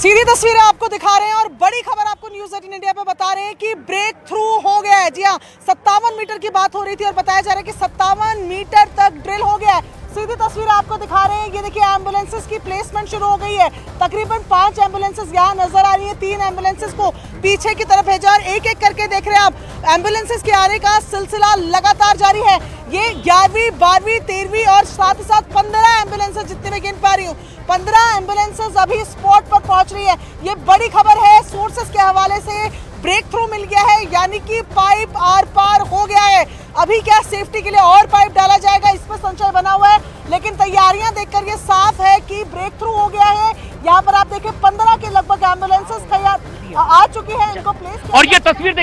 सीधी तस्वीरें आपको दिखा रहे हैं और बड़ी खबर आपको न्यूज़ 18 इंडिया पे बता रहे हैं कि ब्रेक थ्रू हो गया है। जी हाँ, 57 मीटर की बात हो रही थी और बताया जा रहा है कि 57 मीटर तक ड्रिल हो गया है। सीधी तस्वीर आपको दिखा रहे हैं, ये देखिए एम्बुलेंसेस की प्लेसमेंट शुरू हो गई है। तकरीबन 5 एम्बुलेंसेस यहाँ नजर आ रही है, 3 एम्बुलेंसेस को पीछे की तरफ भेजा और एक एक करके देख रहे हैं आप एम्बुलेंसेस के आने का सिलसिला लगातार जारी है। ये 11वीं, 12वीं, 13वीं और साथ ही साथ 15 एम्बुलेंसेस जितने मैं गिन पा रही हूँ, 15 एम्बुलेंसेस अभी स्पॉट पर पहुंच रही है। ये बड़ी खबर है, सोर्सेस के हवाले से ब्रेक थ्रू मिल गया है, यानी कि पाइप आर पार हो गया है। अभी क्या सेफ्टी के लिए और पाइप डाला जाएगा, इस पर संशय बना हुआ है, लेकिन तैयारियां देखकर ये साफ है कि ब्रेक थ्रू हो गया है। यहाँ पर आप देखिए 15 के लगभग एम्बुलेंसेस तैयार आ चुकी है, इनको प्लेस। और ये तस्वीर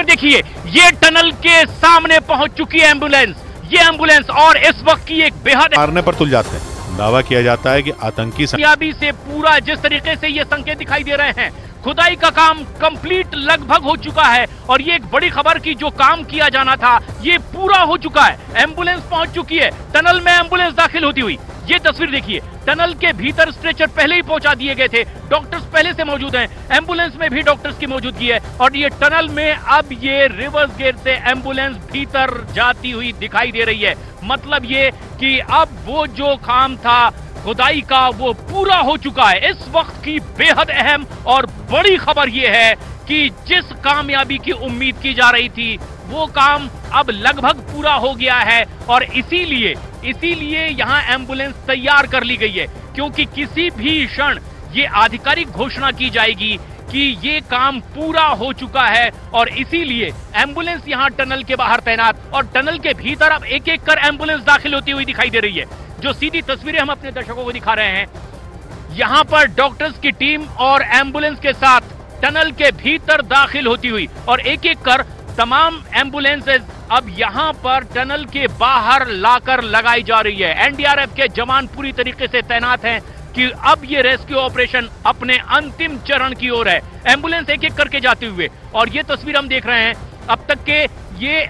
देखिए, ये टनल के सामने पहुंच चुकी है एम्बुलेंस। ये एम्बुलेंस और इस वक्त की एक बेहद मारने पर तुल जाते हैं। दावा किया जाता है कि आतंकी कामयाबी से पूरा जिस तरीके से ये संकेत दिखाई दे रहे हैं, खुदाई का काम कंप्लीट लगभग हो चुका है और ये एक बड़ी खबर की जो काम किया जाना था ये पूरा हो चुका है। एम्बुलेंस पहुंच चुकी है, टनल में एम्बुलेंस दाखिल होती हुई। ये तस्वीर देखिए, टनल के भीतर स्ट्रेचर पहले ही पहुंचा दिए गए थे, डॉक्टर्स पहले से मौजूद हैं, एम्बुलेंस में भी डॉक्टर्स की मौजूदगी है और ये टनल में अब ये रिवर्स गेट से एम्बुलेंस भीतर जाती हुई दिखाई दे रही है। मतलब ये कि अब वो जो काम था खुदाई का वो पूरा हो चुका है। इस वक्त की बेहद अहम और बड़ी खबर ये है कि जिस कामयाबी की उम्मीद की जा रही थी वो काम अब लगभग पूरा हो गया है और इसीलिए यहाँ एम्बुलेंस तैयार कर ली गई है, क्योंकि किसी भी क्षण ये आधिकारिक घोषणा की जाएगी कि ये काम पूरा हो चुका है और इसीलिए एम्बुलेंस यहाँ टनल के बाहर तैनात और टनल के भीतर अब एक एक कर एम्बुलेंस दाखिल होती हुई दिखाई दे रही है। जो सीधी तस्वीरें हम अपने दर्शकों को दिखा रहे हैं, यहाँ पर डॉक्टर्स की टीम और एम्बुलेंस के साथ टनल के भीतर दाखिल होती हुई और एक एक कर तमाम एम्बुलेंसेज अब यहाँ पर टनल के बाहर लाकर लगाई जा रही है। एनडीआरएफ के जवान पूरी तरीके से तैनात हैं कि अब ये रेस्क्यू ऑपरेशन अपने अंतिम चरण की ओर है। एम्बुलेंस एक एक करके जाते हुए और ये तस्वीर हम देख रहे हैं अब तक के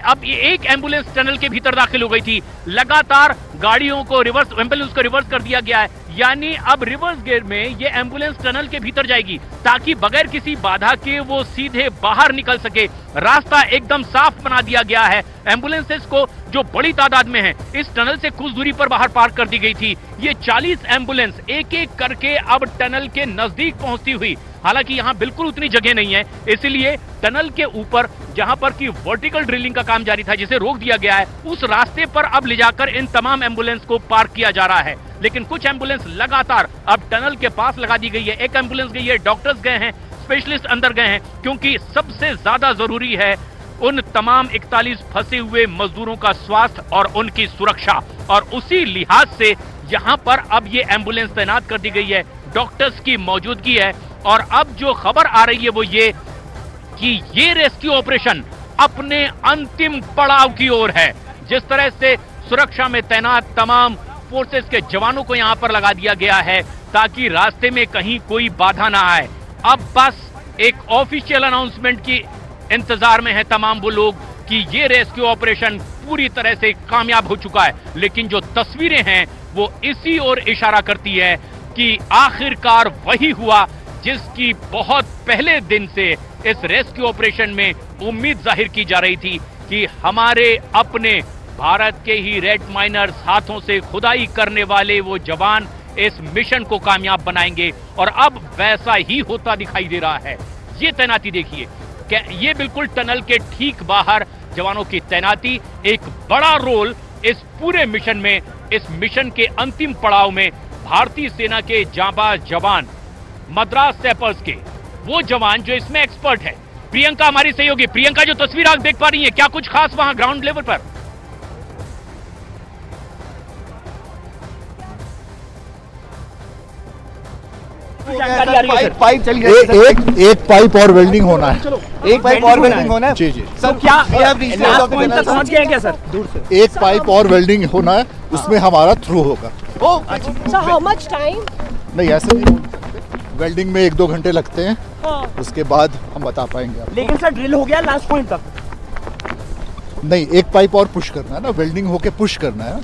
अब एक एम्बुलेंस टनल के भीतर दाखिल हो गई थी। लगातार गाड़ियों को एम्बुलेंस को रिवर्स कर दिया गया है, यानी अब रिवर्स गेयर में ये एम्बुलेंस टनल के भीतर जाएगी ताकि बगैर किसी बाधा के वो सीधे बाहर निकल सके। रास्ता एकदम साफ बना दिया गया है। एम्बुलेंसेस को जो बड़ी तादाद में है इस टनल से कुछ दूरी पर बाहर पार्क कर दी गई थी। ये 40 एम्बुलेंस एक एक करके अब टनल के नजदीक पहुंचती हुई, हालांकि यहाँ बिल्कुल उतनी जगह नहीं है, इसलिए टनल के ऊपर जहां पर की वर्टिकल ड्रिलिंग का काम जारी था जिसे रोक दिया गया है, उस रास्ते पर अब ले जाकर इन तमाम एम्बुलेंस को पार्क किया जा रहा है। लेकिन कुछ एम्बुलेंस लगातार अब टनल के पास लगा दी गई है। एक एम्बुलेंस गई है, डॉक्टर्स गए हैं, स्पेशलिस्ट अंदर गए हैं, क्योंकि सबसे ज्यादा जरूरी है उन तमाम 41 फंसे हुए मजदूरों का स्वास्थ्य और उनकी सुरक्षा। और उसी लिहाज से यहाँ पर अब ये एम्बुलेंस तैनात कर दी गई है, डॉक्टर्स की मौजूदगी है और अब जो खबर आ रही है वो ये कि ये रेस्क्यू ऑपरेशन अपने अंतिम पड़ाव की ओर है। जिस तरह से सुरक्षा में तैनात तमाम फोर्सेस के जवानों को यहाँ पर लगा दिया गया है ताकि रास्ते में कहीं कोई बाधा ना आए। अब बस एक ऑफिशियल अनाउंसमेंट की इंतजार में है तमाम वो लोग कि ये रेस्क्यू ऑपरेशन पूरी तरह से कामयाब हो चुका है। लेकिन जो तस्वीरें हैं वो इसी ओर इशारा करती है कि आखिरकार वही हुआ जिसकी बहुत पहले दिन से इस रेस्क्यू ऑपरेशन में उम्मीद जाहिर की जा रही थी कि हमारे अपने भारत के ही रेड माइनर्स हाथों से खुदाई करने वाले वो जवान इस मिशन को कामयाब बनाएंगे और अब वैसा ही होता दिखाई दे रहा है। ये तैनाती देखिए, ये बिल्कुल टनल के ठीक बाहर जवानों की तैनाती एक बड़ा रोल इस पूरे मिशन में, इस मिशन के अंतिम पड़ाव में भारतीय सेना के जांबाज जवान, मद्रास सैपर्स के वो जवान जो इसमें एक्सपर्ट है। प्रियंका हमारी सहयोगी, प्रियंका जो तस्वीर आप देख पा रही है, क्या कुछ खास वहां ग्राउंड लेवल पर? पाइप चल गया, एक पाइप और वेल्डिंग होना है, एक पाइप और वेल्डिंग होना है। जी। सर क्या समझ गए क्या सर? दूर से एक पाइप और वेल्डिंग होना है, उसमें हमारा थ्रू होगा। How much time? नहीं ऐसे नहीं, वेल्डिंग में 1-2 घंटे लगते हैं, उसके बाद हम बता पाएंगे। लेकिन सर ड्रिल हो गया लास्ट पॉइंट तक? नहीं, एक पाइप और पुश करना है ना, वेल्डिंग होके पुश करना है।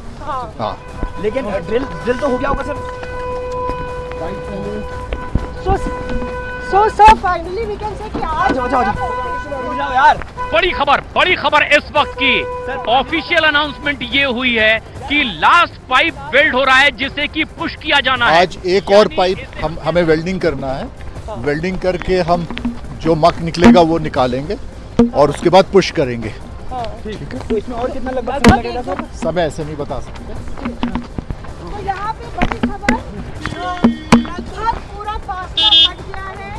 हाँ, लेकिन ड्रिल तो हो गया होगा sir. So sir, finally we can say कि आज यार बड़ी खबर इस वक्त की ऑफिशियल अनाउंसमेंट ये हुई है कि लास्ट पाइप वेल्ड हो रहा है जिसे कि पुश किया जाना है। आज एक और पाइप हमें वेल्डिंग करना है। वेल्डिंग करके हम जो मक निकलेगा वो निकालेंगे और उसके बाद पुश करेंगे। ठीक है। तो इसमें और कितना लगभग लगेगा सर? समय ऐसे नहीं बता सकते। तो यहाँ पे बड़ी खबर लगभग पूरा फासला कट गया है।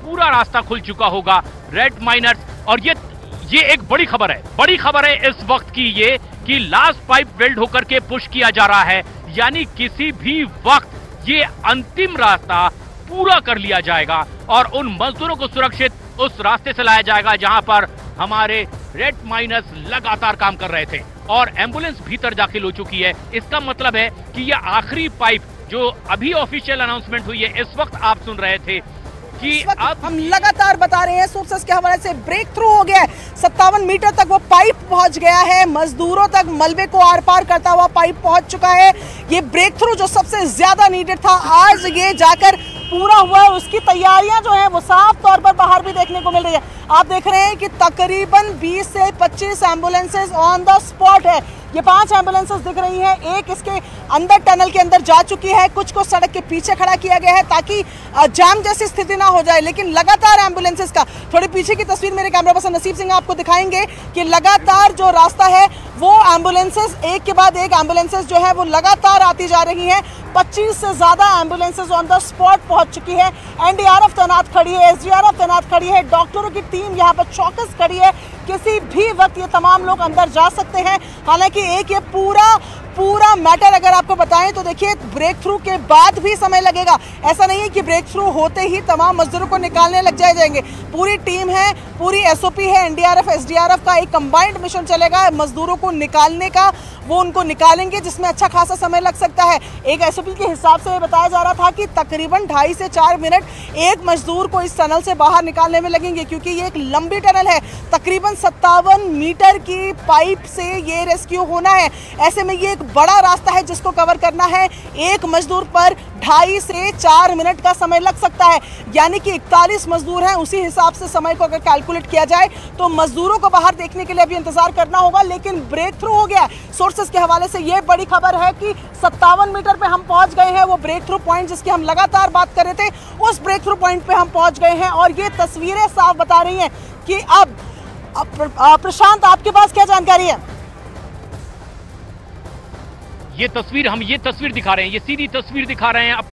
पूरा रास्ता खुल चुका होगा रेड माइनर्स। और ये एक बड़ी खबर है इस वक्त की ये कि लास्ट पाइप वेल्ड होकर के पुश किया जा रहा है, यानी किसी भी वक्त ये अंतिम रास्ता पूरा कर लिया जाएगा और उन मजदूरों को सुरक्षित उस रास्ते से लाया जाएगा जहां पर हमारे रेड माइनर्स लगातार काम कर रहे थे और एम्बुलेंस भीतर दाखिल हो चुकी है। इसका मतलब है कि यह आखिरी पाइप जो अभी ऑफिशियल अनाउंसमेंट हुई है, इस वक्त आप सुन रहे थे कि अब हम लगातार बता रहे हैं सोर्सेस के हवाले से ब्रेक थ्रू हो गया है। 57 मीटर तक वो पाइप पहुंच गया है, मजदूरों तक मलबे को आर पार करता हुआ पाइप पहुंच चुका है। ये ब्रेक थ्रू जो सबसे ज्यादा नीडेड था, आज ये जाकर पूरा हुआ है। उसकी तैयारियां जो है वो साफ तौर पर बाहर भी देखने को मिल रही है। आप देख रहे हैं कि तकरीबन 20 से 25 एम्बुलेंसेज ऑन द स्पॉट है। ये 5 एम्बुलेंसेज दिख रही हैं, एक इसके अंदर टनल के अंदर जा चुकी है, कुछ को सड़क के पीछे खड़ा किया गया है ताकि जाम जैसी स्थिति ना हो जाए। लेकिन लगातार एम्बुलेंसेज का, थोड़ी पीछे की तस्वीर मेरे कैमरा पर्सन नसीब सिंह आपको दिखाएंगे कि लगातार जो रास्ता है वो एम्बुलेंसेज एक के बाद एक एम्बुलेंसेज जो है वो लगातार आती जा रही हैं। 25 से ज्यादा एम्बुलेंसेज ऑन द स्पॉट पहुंच चुकी है। एनडीआरएफ तैनात खड़ी है, एसडीआरएफ तैनात खड़ी है, डॉक्टरों की टीम यहाँ पर चौकस खड़ी है। किसी भी वक्त ये तमाम लोग अंदर जा सकते हैं। हालांकि एक ये पूरा मैटर अगर आपको बताएं तो देखिए, ब्रेक थ्रू के बाद भी समय लगेगा। ऐसा नहीं है कि ब्रेक थ्रू होते ही तमाम मजदूरों को निकालने लग जाएंगे। पूरी टीम है, पूरी एसओपी है, एनडीआरएफ एसडीआरएफ का एक कंबाइंड मिशन चलेगा मजदूरों को निकालने का। वो उनको निकालेंगे जिसमें अच्छा खासा समय लग सकता है। एक एसओपी के हिसाब से बताया जा रहा था कि तकरीबन 2.5 से 4 मिनट एक मजदूर को इस टनल से बाहर निकालने में लगेंगे, क्योंकि ये एक लंबी टनल है। तकरीबन 57 मीटर की पाइप से ये रेस्क्यू होना है। ऐसे में ये एक बड़ा रास्ता है जिसको कवर करना है। एक मजदूर पर 2.5 से 4 मिनट का समय लग सकता है, यानी कि 41 मजदूर हैं। उसी हिसाब से समय को अगर कैलकुलेट किया जाए तो मजदूरों को बाहर देखने के लिए अभी इंतजार करना होगा। लेकिन ब्रेक थ्रू हो गया। सोर्सेस के हवाले से ये बड़ी खबर है कि 57 मीटर पे हम पहुंच गए हैं। वो ब्रेक थ्रू पॉइंट जिसकी हम लगातार बात कर रहे थे, उस ब्रेक थ्रू पॉइंट पे हम पहुंच गए हैं। और ये तस्वीरें साफ बता रही हैं कि अब प्रशांत, आपके पास क्या जानकारी है? ये तस्वीर दिखा रहे हैं, ये सीधी तस्वीर दिखा रहे हैं। अब